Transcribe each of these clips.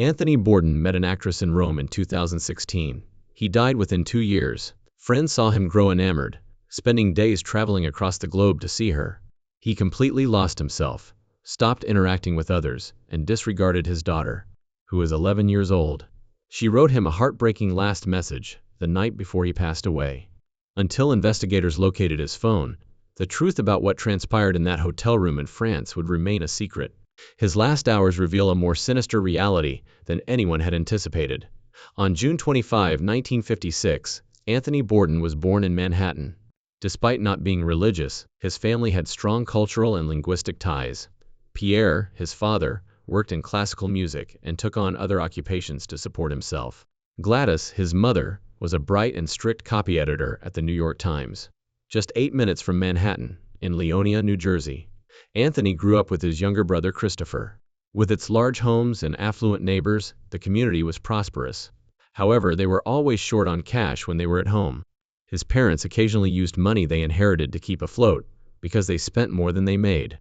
Anthony Bourdain met an actress in Rome in 2016. He died within 2 years. Friends saw him grow enamored, spending days traveling across the globe to see her. He completely lost himself, stopped interacting with others, and disregarded his daughter, who was 11 years old. She wrote him a heartbreaking last message the night before he passed away. Until investigators located his phone, the truth about what transpired in that hotel room in France would remain a secret. His last hours reveal a more sinister reality than anyone had anticipated. On June 25, 1956, Anthony Bourdain was born in Manhattan. Despite not being religious, his family had strong cultural and linguistic ties. Pierre, his father, worked in classical music and took on other occupations to support himself. Gladys, his mother, was a bright and strict copy editor at the New York Times. Just 8 minutes from Manhattan, in Leonia, New Jersey, Anthony grew up with his younger brother Christopher. With its large homes and affluent neighbors, the community was prosperous. However, they were always short on cash when they were at home. His parents occasionally used money they inherited to keep afloat, because they spent more than they made.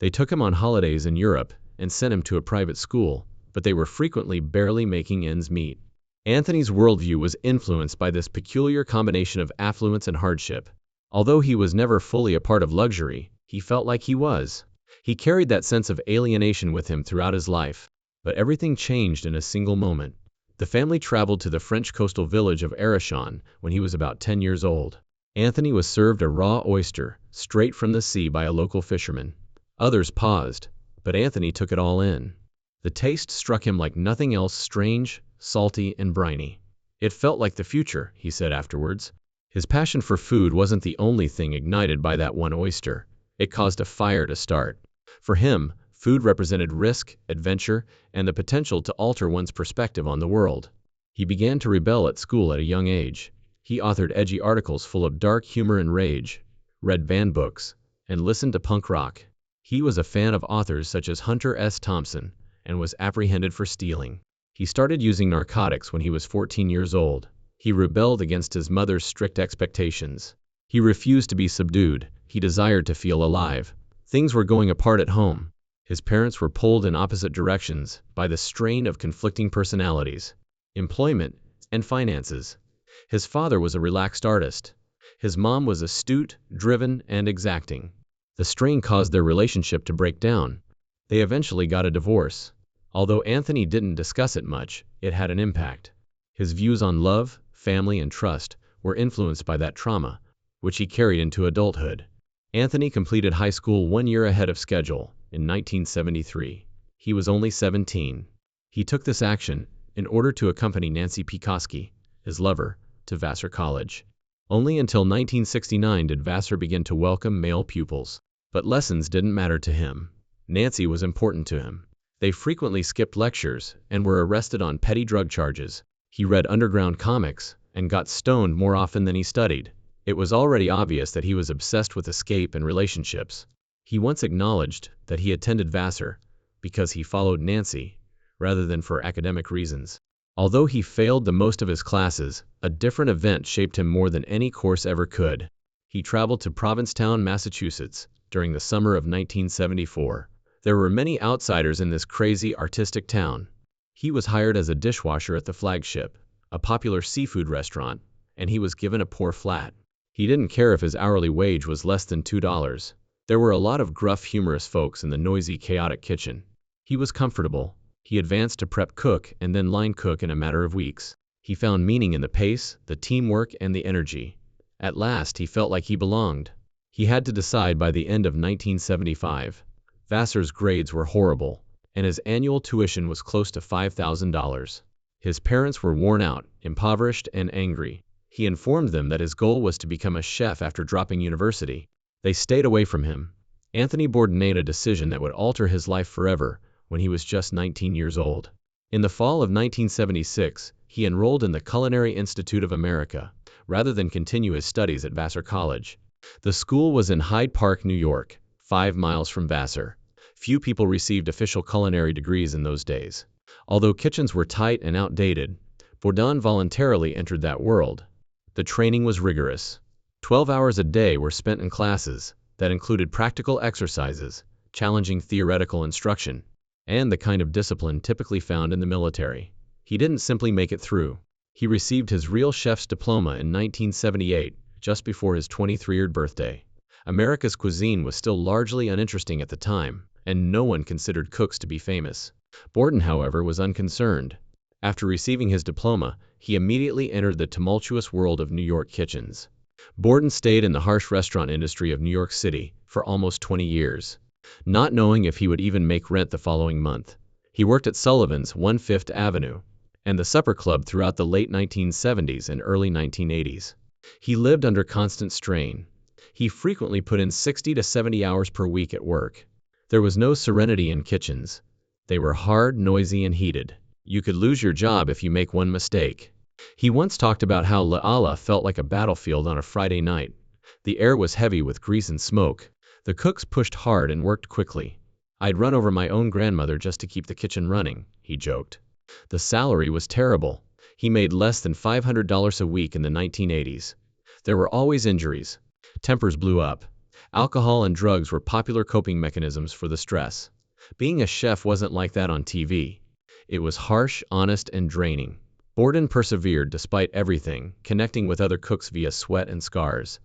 They took him on holidays in Europe and sent him to a private school, but they were frequently barely making ends meet. Anthony's worldview was influenced by this peculiar combination of affluence and hardship. Although he was never fully a part of luxury, he felt like he was. He carried that sense of alienation with him throughout his life. But everything changed in a single moment. The family traveled to the French coastal village of Arachon when he was about 10 years old. Anthony was served a raw oyster, straight from the sea by a local fisherman. Others paused, but Anthony took it all in. The taste struck him like nothing else, strange, salty, and briny. It felt like the future, he said afterwards. His passion for food wasn't the only thing ignited by that one oyster. It caused a fire to start. For him, food represented risk, adventure, and the potential to alter one's perspective on the world. He began to rebel at school at a young age. He authored edgy articles full of dark humor and rage, read banned books, and listened to punk rock. He was a fan of authors such as Hunter S. Thompson, and was apprehended for stealing. He started using narcotics when he was 14 years old. He rebelled against his mother's strict expectations. He refused to be subdued. He desired to feel alive. Things were going apart at home. His parents were pulled in opposite directions by the strain of conflicting personalities, employment, and finances. His father was a relaxed artist. His mom was astute, driven, and exacting. The strain caused their relationship to break down. They eventually got a divorce. Although Anthony didn't discuss it much, it had an impact. His views on love, family, and trust were influenced by that trauma, which he carried into adulthood. Anthony completed high school 1 year ahead of schedule, in 1973. He was only 17. He took this action in order to accompany Nancy Pekoski, his lover, to Vassar College. Only until 1969 did Vassar begin to welcome male pupils. But lessons didn't matter to him. Nancy was important to him. They frequently skipped lectures and were arrested on petty drug charges. He read underground comics and got stoned more often than he studied. It was already obvious that he was obsessed with escape and relationships. He once acknowledged that he attended Vassar because he followed Nancy, rather than for academic reasons. Although he failed the most of his classes, a different event shaped him more than any course ever could. He traveled to Provincetown, Massachusetts, during the summer of 1974. There were many outsiders in this crazy, artistic town. He was hired as a dishwasher at the Flagship, a popular seafood restaurant, and he was given a poor flat. He didn't care if his hourly wage was less than $2. There were a lot of gruff, humorous folks in the noisy, chaotic kitchen. He was comfortable. He advanced to prep cook and then line cook in a matter of weeks. He found meaning in the pace, the teamwork, and the energy. At last, he felt like he belonged. He had to decide by the end of 1975. Vassar's grades were horrible, and his annual tuition was close to $5,000. His parents were worn out, impoverished, and angry. He informed them that his goal was to become a chef after dropping university. They stayed away from him. Anthony Bourdain made a decision that would alter his life forever when he was just 19 years old. In the fall of 1976, he enrolled in the Culinary Institute of America, rather than continue his studies at Vassar College. The school was in Hyde Park, New York, 5 miles from Vassar. Few people received official culinary degrees in those days. Although kitchens were tight and outdated, Bourdain voluntarily entered that world. The training was rigorous. 12 hours a day were spent in classes that included practical exercises, challenging theoretical instruction. and the kind of discipline typically found in the military. He didn't simply make it through. He received his real chef's diploma in 1978, just before his 23rd birthday. America's cuisine was still largely uninteresting at the time, and no one considered cooks to be famous. Bourdain, however, was unconcerned. After receiving his diploma, he immediately entered the tumultuous world of New York kitchens. Bourdain stayed in the harsh restaurant industry of New York City for almost 20 years, not knowing if he would even make rent the following month. He worked at Sullivan's 1/5th Avenue and the Supper Club throughout the late 1970s and early 1980s. He lived under constant strain. He frequently put in 60 to 70 hours per week at work. There was no serenity in kitchens. They were hard, noisy, and heated. You could lose your job if you make one mistake. He once talked about how La Ala felt like a battlefield on a Friday night. The air was heavy with grease and smoke. The cooks pushed hard and worked quickly. I'd run over my own grandmother just to keep the kitchen running, he joked. The salary was terrible. He made less than $500 a week in the 1980s. There were always injuries. Tempers blew up. Alcohol and drugs were popular coping mechanisms for the stress. Being a chef wasn't like that on TV. It was harsh, honest, and draining. Bourdain persevered despite everything, connecting with other cooks via sweat and scars.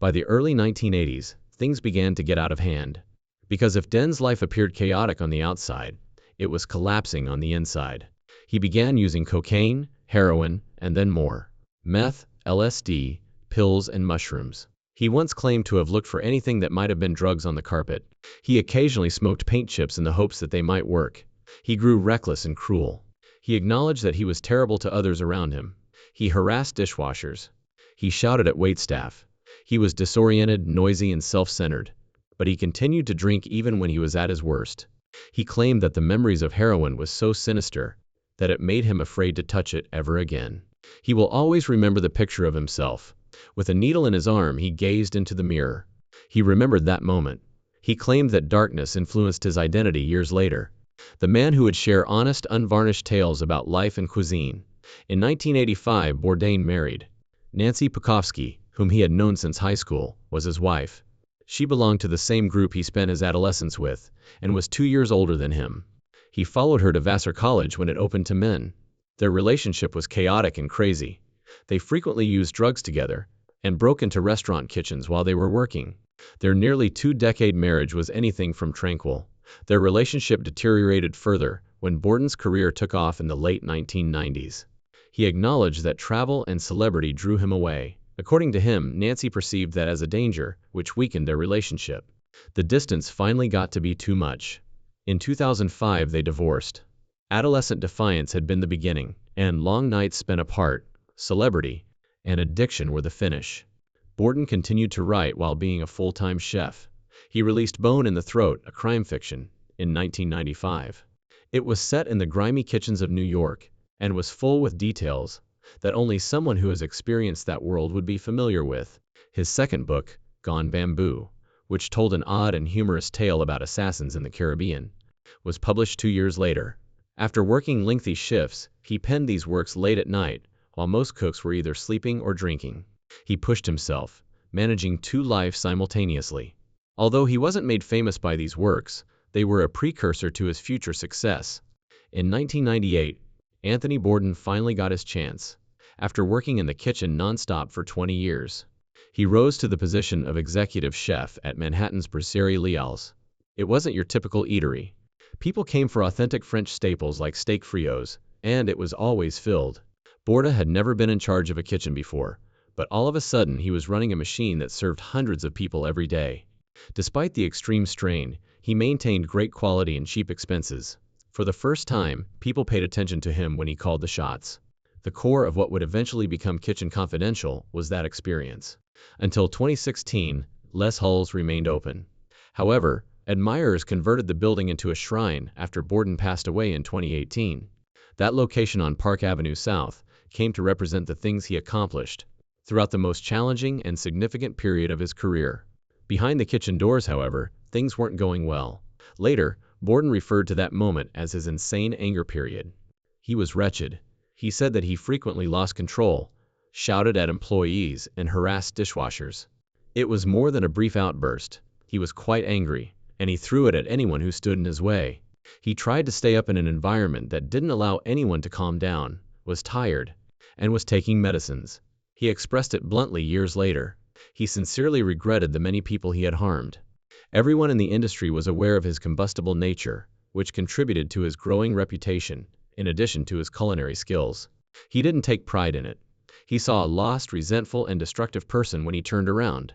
By the early 1980s, things began to get out of hand. Because if Den's life appeared chaotic on the outside, it was collapsing on the inside. He began using cocaine, heroin, and then more. Meth, LSD, pills, and mushrooms. He once claimed to have looked for anything that might have been drugs on the carpet. He occasionally smoked paint chips in the hopes that they might work. He grew reckless and cruel. He acknowledged that he was terrible to others around him. He harassed dishwashers. He shouted at waitstaff. He was disoriented, noisy, and self-centered. But he continued to drink even when he was at his worst. He claimed that the memories of heroin was so sinister that it made him afraid to touch it ever again. He will always remember the picture of himself. With a needle in his arm, he gazed into the mirror. He remembered that moment. He claimed that darkness influenced his identity years later. The man who would share honest, unvarnished tales about life and cuisine. In 1985, Bourdain married. Nancy Pukowski, whom he had known since high school, was his wife. She belonged to the same group he spent his adolescence with, and was 2 years older than him. He followed her to Vassar College when it opened to men. Their relationship was chaotic and crazy. They frequently used drugs together, and broke into restaurant kitchens while they were working. Their nearly 2-decade marriage was anything from tranquil. Their relationship deteriorated further when Bourdain's career took off in the late 1990s. He acknowledged that travel and celebrity drew him away. According to him, Nancy perceived that as a danger, which weakened their relationship. The distance finally got to be too much. In 2005, they divorced. Adolescent defiance had been the beginning, and long nights spent apart, celebrity, and addiction were the finish. Bourdain continued to write while being a full-time chef. He released Bone in the Throat, a crime fiction, in 1995. It was set in the grimy kitchens of New York, and was full with details that only someone who has experienced that world would be familiar with. His second book, Gone Bamboo, which told an odd and humorous tale about assassins in the Caribbean, was published 2 years later. After working lengthy shifts, he penned these works late at night, while most cooks were either sleeping or drinking. He pushed himself, managing 2 lives simultaneously. Although he wasn't made famous by these works, they were a precursor to his future success. In 1998, Anthony Bourdain finally got his chance. After working in the kitchen nonstop for 20 years, he rose to the position of executive chef at Manhattan's Brasserie Leal's. It wasn't your typical eatery. People came for authentic French staples like steak frios, and it was always filled. Bourdain had never been in charge of a kitchen before, but all of a sudden he was running a machine that served hundreds of people every day. Despite the extreme strain, he maintained great quality and cheap expenses. For the first time, people paid attention to him when he called the shots. The core of what would eventually become Kitchen Confidential was that experience. Until 2016, Les Halles remained open. However, admirers converted the building into a shrine after Bourdain passed away in 2018. That location on Park Avenue South came to represent the things he accomplished throughout the most challenging and significant period of his career. Behind the kitchen doors, however, things weren't going well. Later, Bourdain referred to that moment as his insane anger period. He was wretched. He said that he frequently lost control, shouted at employees, and harassed dishwashers. It was more than a brief outburst. He was quite angry, and he threw it at anyone who stood in his way. He tried to stay up in an environment that didn't allow anyone to calm down, was tired, and was taking medicines. He expressed it bluntly years later. He sincerely regretted the many people he had harmed. Everyone in the industry was aware of his combustible nature, which contributed to his growing reputation, in addition to his culinary skills. He didn't take pride in it. He saw a lost, resentful, and destructive person when he turned around.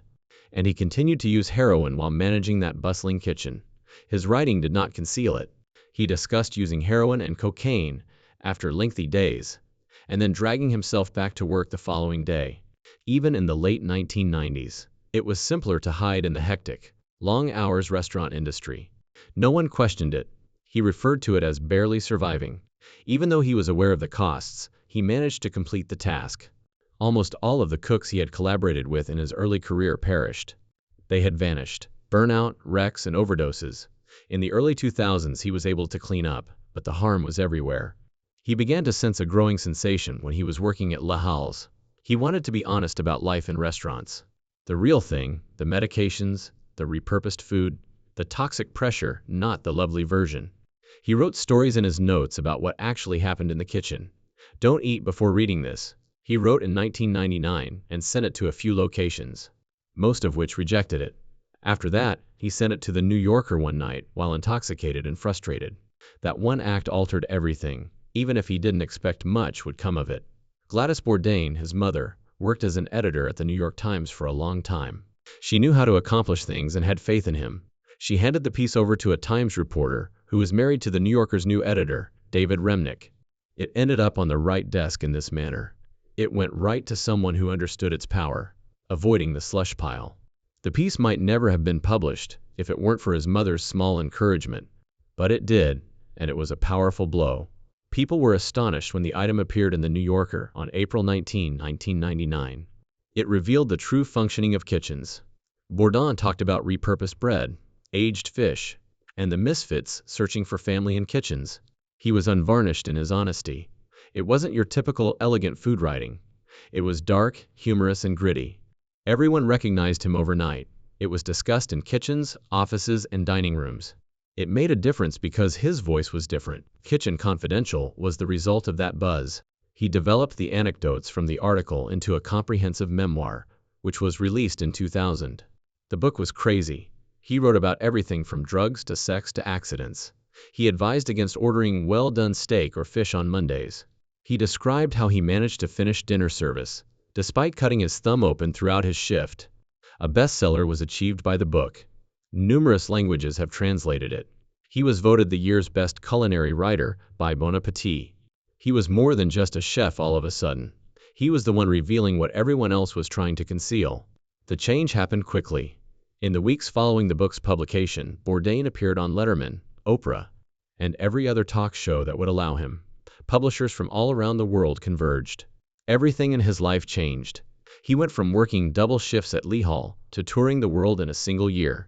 And he continued to use heroin while managing that bustling kitchen. His writing did not conceal it. He discussed using heroin and cocaine after lengthy days, and then dragging himself back to work the following day. Even in the late 1990s, it was simpler to hide in the hectic, long-hours restaurant industry. No one questioned it. He referred to it as barely surviving. Even though he was aware of the costs, he managed to complete the task. Almost all of the cooks he had collaborated with in his early career perished. They had vanished. Burnout, wrecks, and overdoses. In the early 2000s, he was able to clean up, but the harm was everywhere. He began to sense a growing sensation when he was working at La Halle's. He wanted to be honest about life in restaurants. The real thing, the medications, the repurposed food, the toxic pressure, not the lovely version. He wrote stories in his notes about what actually happened in the kitchen. Don't eat before reading this, he wrote in 1999 and sent it to a few locations, most of which rejected it. After that, he sent it to the New Yorker one night while intoxicated and frustrated. That one act altered everything, even if he didn't expect much would come of it. Gladys Bourdain, his mother, worked as an editor at the New York Times for a long time. She knew how to accomplish things and had faith in him. She handed the piece over to a Times reporter who was married to the New Yorker's new editor, David Remnick. It ended up on the right desk in this manner. It went right to someone who understood its power, avoiding the slush pile. The piece might never have been published if it weren't for his mother's small encouragement, but it did, and it was a powerful blow. People were astonished when the item appeared in the New Yorker on April 19, 1999. It revealed the true functioning of kitchens. Bourdain talked about repurposed bread, aged fish, and the misfits searching for family in kitchens. He was unvarnished in his honesty. It wasn't your typical elegant food writing. It was dark, humorous, and gritty. Everyone recognized him overnight. It was discussed in kitchens, offices, and dining rooms. It made a difference because his voice was different. Kitchen Confidential was the result of that buzz. He developed the anecdotes from the article into a comprehensive memoir, which was released in 2000. The book was crazy. He wrote about everything from drugs to sex to accidents. He advised against ordering well-done steak or fish on Mondays. He described how he managed to finish dinner service, despite cutting his thumb open throughout his shift. A bestseller was achieved by the book. Numerous languages have translated it. He was voted the year's best culinary writer by Bon Appetit. He was more than just a chef all of a sudden. He was the one revealing what everyone else was trying to conceal. The change happened quickly. In the weeks following the book's publication, Bourdain appeared on Letterman, Oprah, and every other talk show that would allow him. Publishers from all around the world converged. Everything in his life changed. He went from working double shifts at Lee Hall to touring the world in a single year.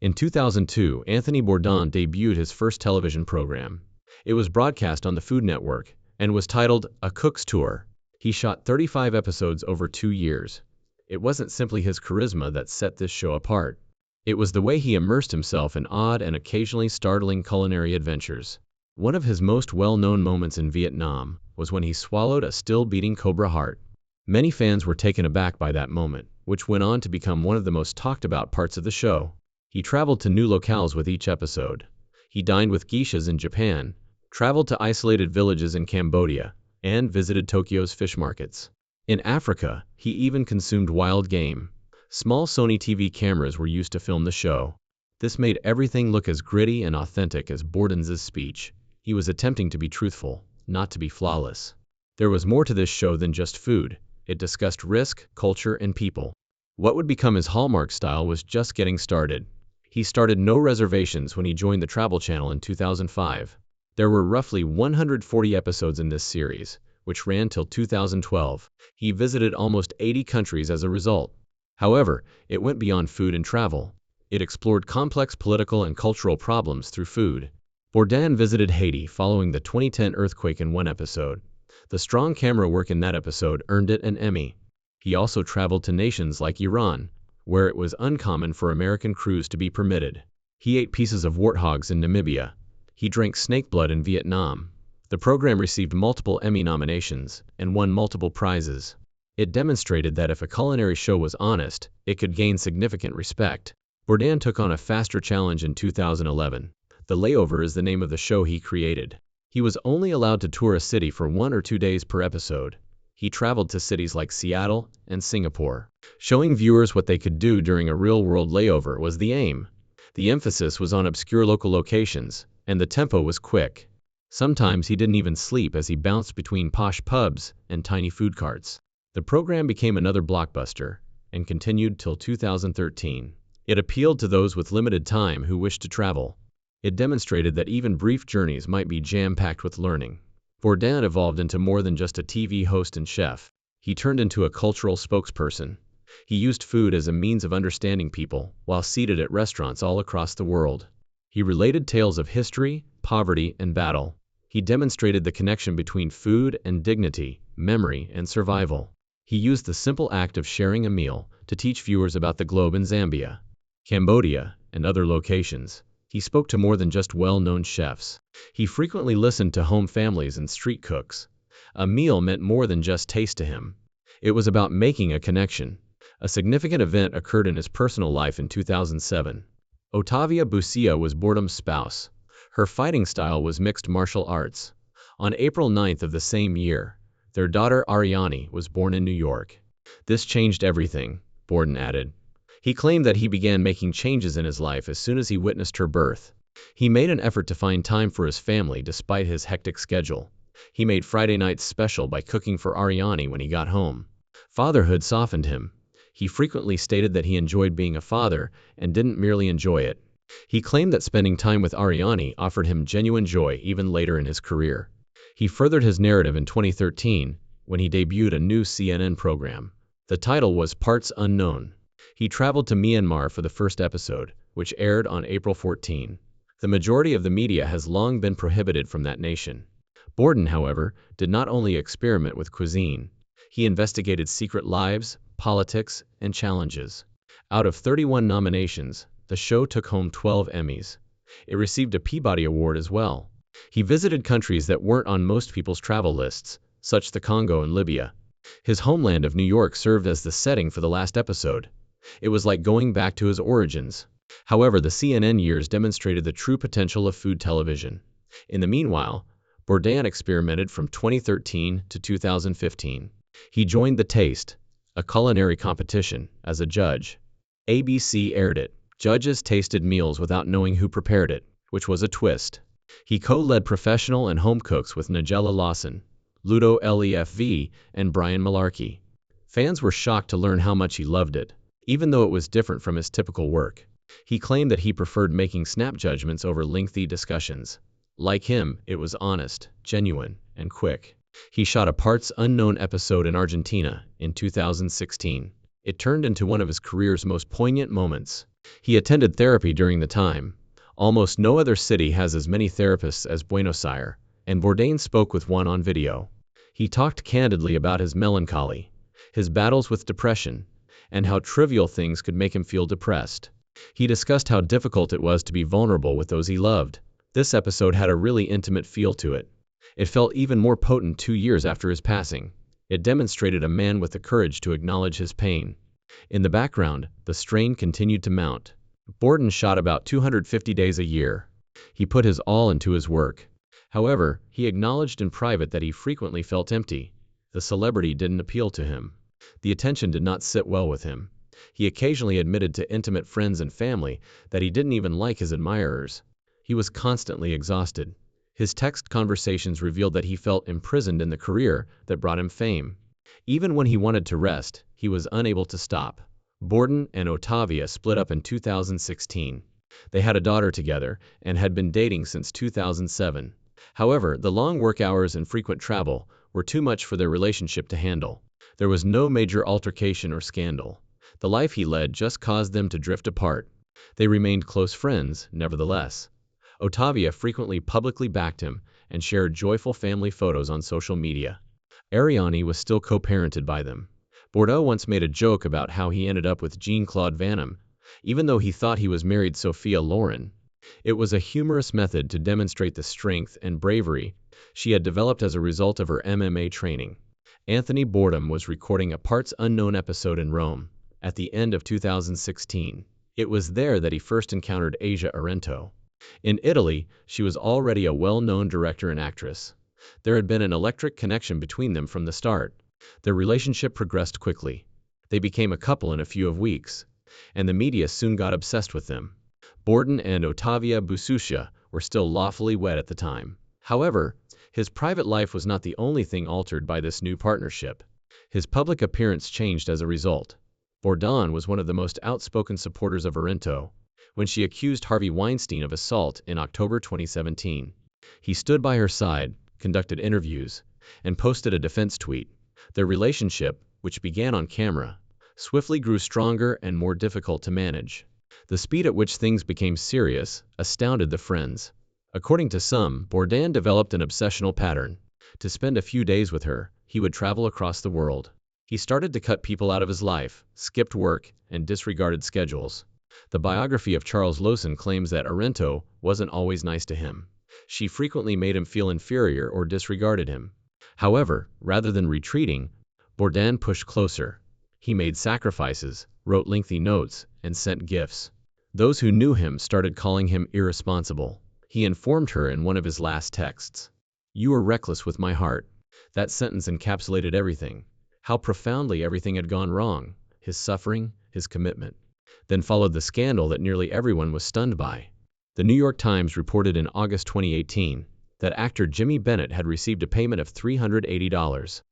In 2002, Anthony Bourdain debuted his first television program. It was broadcast on the Food Network and was titled A Cook's Tour. He shot 35 episodes over 2 years. It wasn't simply his charisma that set this show apart. It was the way he immersed himself in odd and occasionally startling culinary adventures. One of his most well-known moments in Vietnam was when he swallowed a still-beating cobra heart. Many fans were taken aback by that moment, which went on to become one of the most talked-about parts of the show. He traveled to new locales with each episode. He dined with geishas in Japan, traveled to isolated villages in Cambodia, and visited Tokyo's fish markets. In Africa, he even consumed wild game. Small Sony TV cameras were used to film the show. This made everything look as gritty and authentic as Bourdain's speech. He was attempting to be truthful, not to be flawless. There was more to this show than just food. It discussed risk, culture, and people. What would become his hallmark style was just getting started. He started No Reservations when he joined the Travel Channel in 2005. There were roughly 140 episodes in this series, which ran till 2012. He visited almost 80 countries as a result. However, it went beyond food and travel. It explored complex political and cultural problems through food. Bourdain visited Haiti following the 2010 earthquake in one episode. The strong camera work in that episode earned it an Emmy. He also traveled to nations like Iran, where it was uncommon for American crews to be permitted. He ate pieces of warthogs in Namibia. He drank snake blood in Vietnam. The program received multiple Emmy nominations and won multiple prizes. It demonstrated that if a culinary show was honest, it could gain significant respect. Bourdain took on a faster challenge in 2011. The Layover is the name of the show he created. He was only allowed to tour a city for 1 or 2 days per episode. He traveled to cities like Seattle and Singapore. Showing viewers what they could do during a real-world layover was the aim. The emphasis was on obscure local locations, and the tempo was quick. Sometimes he didn't even sleep as he bounced between posh pubs and tiny food carts. The program became another blockbuster and continued till 2013. It appealed to those with limited time who wished to travel. It demonstrated that even brief journeys might be jam-packed with learning. Bourdain evolved into more than just a TV host and chef. He turned into a cultural spokesperson. He used food as a means of understanding people while seated at restaurants all across the world. He related tales of history, poverty, and battle. He demonstrated the connection between food and dignity, memory, and survival. He used the simple act of sharing a meal to teach viewers about the globe in Zambia, Cambodia, and other locations. He spoke to more than just well-known chefs. He frequently listened to home families and street cooks. A meal meant more than just taste to him. It was about making a connection. A significant event occurred in his personal life in 2007. Ottavia Busia was Bourdain's spouse. Her fighting style was mixed martial arts. On April 9th of the same year, their daughter Ariane was born in New York. This changed everything, Bourdain added. He claimed that he began making changes in his life as soon as he witnessed her birth. He made an effort to find time for his family despite his hectic schedule. He made Friday nights special by cooking for Ariane when he got home. Fatherhood softened him. He frequently stated that he enjoyed being a father and didn't merely enjoy it. He claimed that spending time with Ariane offered him genuine joy even later in his career. He furthered his narrative in 2013 when he debuted a new CNN program. The title was Parts Unknown. He traveled to Myanmar for the first episode, which aired on April 14. The majority of the media has long been prohibited from that nation. Bourdain, however, did not only experiment with cuisine. He investigated secret lives, politics, and challenges. Out of 31 nominations, the show took home 12 Emmys. It received a Peabody Award as well. He visited countries that weren't on most people's travel lists, such as the Congo and Libya. His homeland of New York served as the setting for the last episode. It was like going back to his origins. However, the CNN years demonstrated the true potential of food television. In the meanwhile, Bourdain experimented from 2013 to 2015. He joined The Taste, a culinary competition, as a judge. ABC aired it. Judges tasted meals without knowing who prepared it, which was a twist. He co-led professional and home cooks with Nigella Lawson, Ludo Lefv, and Brian Malarkey. Fans were shocked to learn how much he loved it, even though it was different from his typical work. He claimed that he preferred making snap judgments over lengthy discussions. Like him, it was honest, genuine, and quick. He shot a Parts Unknown episode in Argentina in 2016. It turned into one of his career's most poignant moments. He attended therapy during the time. Almost no other city has as many therapists as Buenos Aires, and Bourdain spoke with one on video. He talked candidly about his melancholy, his battles with depression, and how trivial things could make him feel depressed. He discussed how difficult it was to be vulnerable with those he loved. This episode had a really intimate feel to it. It felt even more potent 2 years after his passing. It demonstrated a man with the courage to acknowledge his pain. In the background, the strain continued to mount. Bourdain shot about 250 days a year. He put his all into his work. However, he acknowledged in private that he frequently felt empty. The celebrity didn't appeal to him. The attention did not sit well with him. He occasionally admitted to intimate friends and family that he didn't even like his admirers. He was constantly exhausted. His text conversations revealed that he felt imprisoned in the career that brought him fame. Even when he wanted to rest, he was unable to stop. Bourdain and Ottavia split up in 2016. They had a daughter together and had been dating since 2007. However, the long work hours and frequent travel were too much for their relationship to handle. There was no major altercation or scandal. The life he led just caused them to drift apart. They remained close friends, nevertheless. Ottavia frequently publicly backed him and shared joyful family photos on social media. Ariane was still co-parented by them. Bourdain once made a joke about how he ended up with Jean-Claude Van Damme, even though he thought he was married Sophia Loren. It was a humorous method to demonstrate the strength and bravery she had developed as a result of her MMA training. Anthony Bourdain was recording a parts unknown episode in Rome at the end of 2016. It was there that he first encountered Asia Argento. In Italy, she was already a well-known director and actress. There had been an electric connection between them from the start. Their relationship progressed quickly. They became a couple in a few weeks, and the media soon got obsessed with them. Bourdain and Ottavia Bususcia were still lawfully wed at the time. However, his private life was not the only thing altered by this new partnership. His public appearance changed as a result. Bourdain was one of the most outspoken supporters of Argento when she accused Harvey Weinstein of assault in October 2017. He stood by her side, conducted interviews, and posted a defense tweet. Their relationship, which began on camera, swiftly grew stronger and more difficult to manage. The speed at which things became serious astounded the friends. According to some, Bourdain developed an obsessional pattern. To spend a few days with her, he would travel across the world. He started to cut people out of his life, skipped work, and disregarded schedules. The biography of Charles Lawson claims that Argento wasn't always nice to him. She frequently made him feel inferior or disregarded him. However, rather than retreating, Bourdain pushed closer. He made sacrifices, wrote lengthy notes, and sent gifts. Those who knew him started calling him irresponsible. He informed her in one of his last texts, "You were reckless with my heart." That sentence encapsulated everything. How profoundly everything had gone wrong, his suffering, his commitment. Then followed the scandal that nearly everyone was stunned by. The New York Times reported in August 2018 that actor Jimmy Bennett had received a payment of $380,000.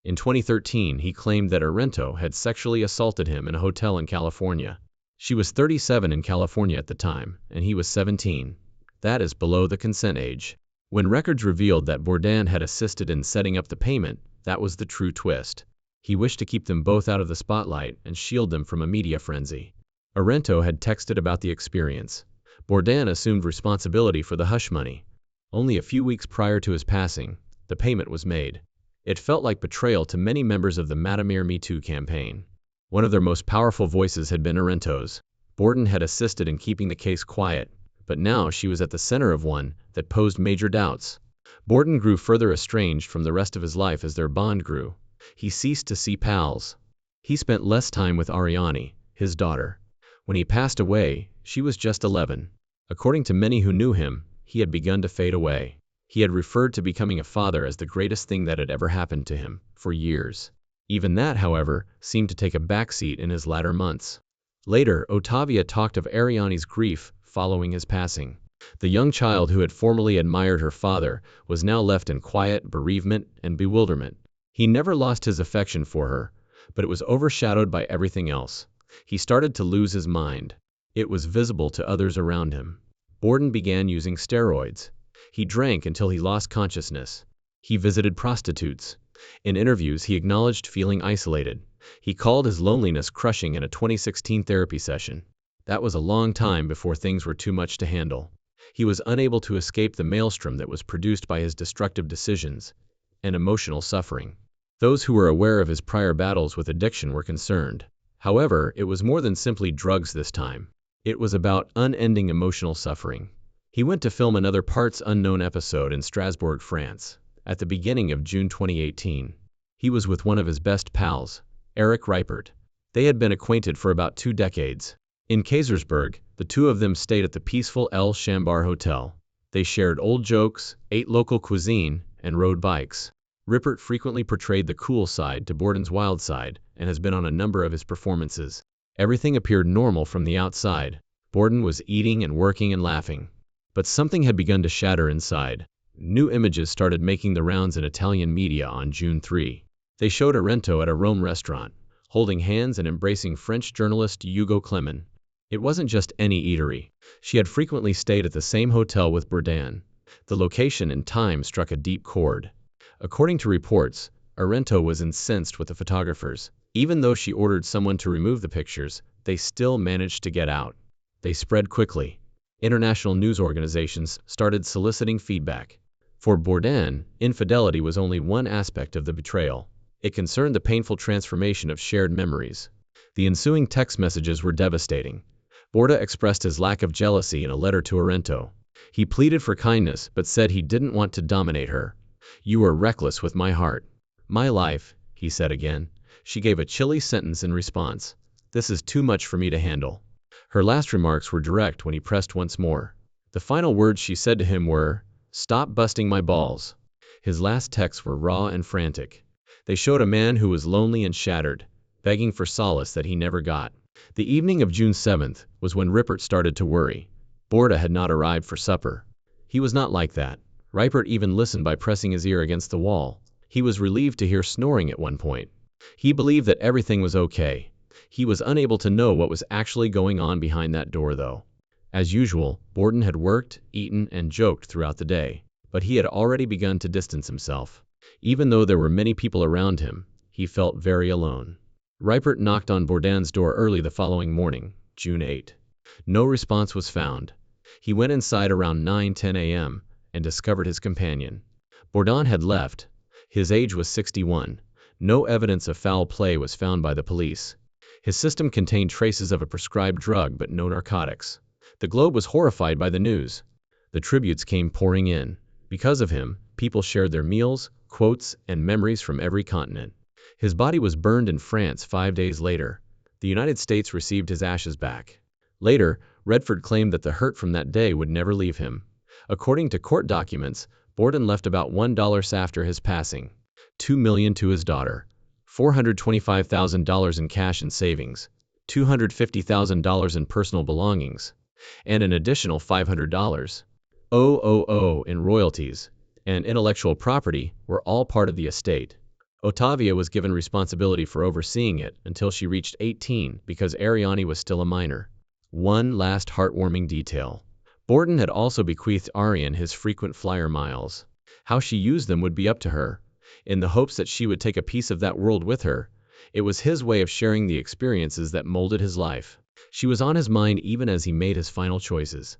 In 2013, he claimed that Argento had sexually assaulted him in a hotel in California. She was 37 in California at the time, and he was 17. That is below the consent age. When records revealed that Bourdain had assisted in setting up the payment, that was the true twist. He wished to keep them both out of the spotlight and shield them from a media frenzy. Argento had texted about the experience. Bourdain assumed responsibility for the hush money. Only a few weeks prior to his passing, the payment was made. It felt like betrayal to many members of the Madamir Me Too campaign. One of their most powerful voices had been Argento's. Bourdain had assisted in keeping the case quiet, but now she was at the center of one that posed major doubts. Bourdain grew further estranged from the rest of his life as their bond grew. He ceased to see pals. He spent less time with Ariane, his daughter. When he passed away, she was just 11. According to many who knew him, he had begun to fade away. He had referred to becoming a father as the greatest thing that had ever happened to him, for years. Even that, however, seemed to take a backseat in his latter months. Later, Ottavia talked of Ariane's grief following his passing. The young child who had formerly admired her father was now left in quiet bereavement and bewilderment. He never lost his affection for her, but it was overshadowed by everything else. He started to lose his mind. It was visible to others around him. Bourdain began using steroids. He drank until he lost consciousness. He visited prostitutes. In interviews, he acknowledged feeling isolated. He called his loneliness crushing in a 2016 therapy session. That was a long time before things were too much to handle. He was unable to escape the maelstrom that was produced by his destructive decisions and emotional suffering. Those who were aware of his prior battles with addiction were concerned. However, it was more than simply drugs this time. It was about unending emotional suffering. He went to film another parts unknown episode in Strasbourg, France, at the beginning of June 2018. He was with one of his best pals, Eric Reipert. They had been acquainted for about 2 decades. In Kaysersberg, the two of them stayed at the peaceful El Shambar Hotel. They shared old jokes, ate local cuisine, and rode bikes. Reipert frequently portrayed the cool side to Bourdain's wild side and has been on a number of his performances. Everything appeared normal from the outside. Bourdain was eating and working and laughing. But something had begun to shatter inside. New images started making the rounds in Italian media on June 3. They showed Argento at a Rome restaurant, holding hands and embracing French journalist Hugo Clément. It wasn't just any eatery. She had frequently stayed at the same hotel with Bourdain. The location and time struck a deep chord. According to reports, Argento was incensed with the photographers. Even though she ordered someone to remove the pictures, they still managed to get out. They spread quickly. International news organizations started soliciting feedback. For Bourdain, infidelity was only one aspect of the betrayal. It concerned the painful transformation of shared memories. The ensuing text messages were devastating. Bourdain expressed his lack of jealousy in a letter to Arento. He pleaded for kindness but said he didn't want to dominate her. "You are reckless with my heart. My life," he said again. She gave a chilly sentence in response. "This is too much for me to handle." Her last remarks were direct when he pressed once more. The final words she said to him were, "Stop busting my balls." His last texts were raw and frantic. They showed a man who was lonely and shattered, begging for solace that he never got. The evening of June 7th was when Rupert started to worry. Bourdain had not arrived for supper. He was not like that. Rupert even listened by pressing his ear against the wall. He was relieved to hear snoring at one point. He believed that everything was okay. He was unable to know what was actually going on behind that door, though. As usual, Bourdain had worked, eaten, and joked throughout the day, but he had already begun to distance himself. Even though there were many people around him, he felt very alone. Rupert knocked on Bourdain's door early the following morning, June 8. No response was found. He went inside around 9:10 a.m. and discovered his companion. Bourdain had left. His age was 61. No evidence of foul play was found by the police. His system contained traces of a prescribed drug but no narcotics. The Globe was horrified by the news. The tributes came pouring in. Because of him, people shared their meals, quotes, and memories from every continent. His body was burned in France 5 days later. The United States received his ashes back. Later, Redford claimed that the hurt from that day would never leave him. According to court documents, Bourdain left about $1 after his passing, $2 million to his daughter, $425,000 in cash and savings, $250,000 in personal belongings, and an additional $500 in royalties and intellectual property were all part of the estate. Ottavia was given responsibility for overseeing it until she reached 18 because Ariane was still a minor. One last heartwarming detail. Bourdain had also bequeathed Ariane his frequent flyer miles. How she used them would be up to her. In the hopes that she would take a piece of that world with her, it was his way of sharing the experiences that molded his life. She was on his mind even as he made his final choices.